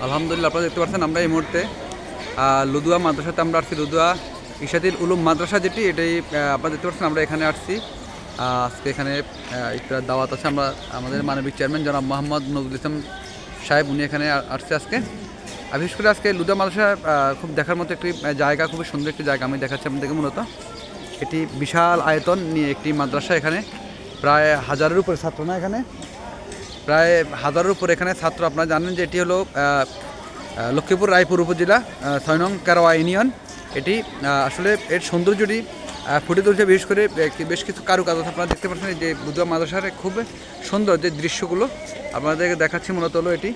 আলহামদুলিল্লাহ, আপনারা দেখতে পাচ্ছেন আমরা এই মুহূর্তে লুদুয়া মাদ্রাসাতে আমরা আসছি। লুদুয়া ইশাতুল উলুম মাদ্রাসা যেটি, এটাই আপনারা দেখতে পাচ্ছেন আমরা এখানে আসছি। আজকে এখানে একটা দাওয়াত আছে। আমরা আমাদের মানবিক চেয়ারম্যান জনাব মোহাম্মদ নজরুল ইসলাম সাহেব, উনি এখানে আসছে আজকে। বিশেষ করে আজকে লুদুয়া মাদ্রাসা খুব দেখার মতো একটি জায়গা, খুবই সুন্দর একটি জায়গা। আমি দেখাচ্ছি আপনাদেরকে। মূলত এটি বিশাল আয়তন নিয়ে একটি মাদ্রাসা। এখানে প্রায় 1000-এর উপরে ছাত্র, না এখানে প্রায় 1000-এর উপরে এখানে ছাত্র। আপনারা জানেন যে এটি হলো লক্ষ্মীপুর রায়পুর উপজেলা 6 নং কারওয়া ইউনিয়ন। এটি আসলে এর সৌন্দর্যটি ফুটে তুলছে, বিশেষ করে বেশ কিছু কারুকাজ আপনারা দেখতে পাচ্ছেন। যে লুদুয়া মাদ্রাসার খুব সুন্দর যে দৃশ্যগুলো আপনাদেরকে দেখাচ্ছি। মূলত হলো এটি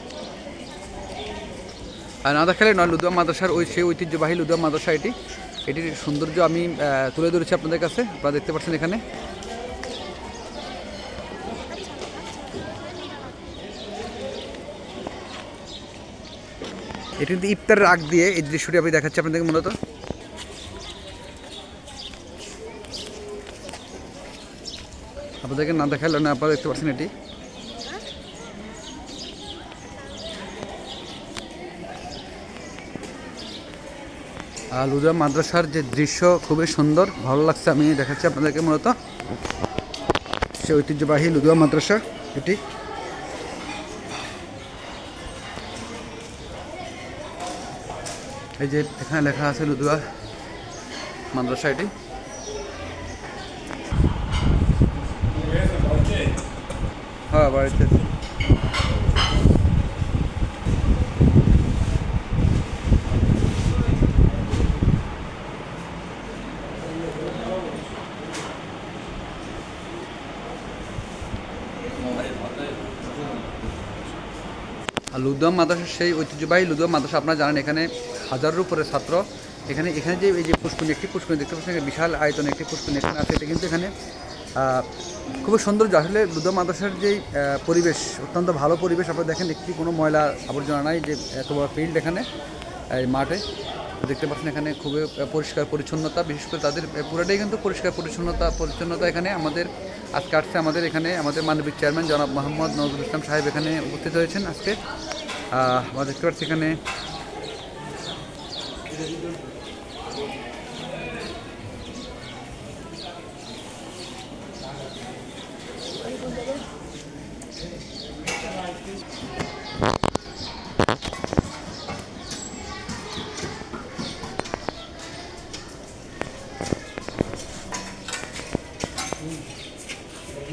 না দেখালে নয়, লুদুয়া মাদ্রাসার সেই ঐতিহ্যবাহী লুদুয়া মাদ্রাসা এটির সৌন্দর্য আমি তুলে ধরেছি আপনাদের কাছে। আপনারা দেখতে পাচ্ছেন এখানে এটি কিন্তু ইফতারের আগ দিয়ে এই দৃশ্যটি আমি দেখাচ্ছি আপনাদেরকে। মূলত আপনাদেরকে না দেখালে না, আপনারা দেখতে পাচ্ছেন এটি লুদুয়া মাদ্রাসার যে দৃশ্য খুবই সুন্দর, ভালো লাগছে। আমি দেখাচ্ছি আপনাদেরকে। মূলত সে ঐতিহ্যবাহী লুদুয়া মাদ্রাসা এটি। এই যে এখানে লেখা আছে লুদুয়া মাদ্রাসা এটি। হ্যাঁ, বাড়িতে লুদুয়া মাদ্রাসা সেই ঐতিহ্যবাহী লুদুয়া মাদ্রাসা। আপনারা জানেন এখানে 1000-এর উপরে ছাত্র। এখানে যে এই যে পুষ্করণী, একটি পুষ্করণী দেখতে পাচ্ছেন, বিশাল আয়তনে একটি পুষ্করণী এখানে আছে। এটা কিন্তু এখানে খুবই সৌন্দর্য। আসলে লুদুয়া মাদ্রাসার যেই পরিবেশ, অত্যন্ত ভালো পরিবেশ। আপনারা দেখেন একটি কোনো ময়লা আবর্জনা নাই। যে এত বড় ফিল্ড এখানে এই মাঠে দেখতে পাচ্ছেন, এখানে খুবই পরিষ্কার পরিচ্ছন্নতা। বিশেষ করে তাদের পুরোটাই কিন্তু পরিষ্কার পরিচ্ছন্নতা। এখানে আমাদের আজকে আসছে আমাদের এখানে আমাদের মানবিক চেয়ারম্যান জনাব মোহাম্মদ নজরুল ইসলাম সাহেব এখানে উপস্থিত হয়েছেন আজকে। আমরা দেখতে পাচ্ছি এখানে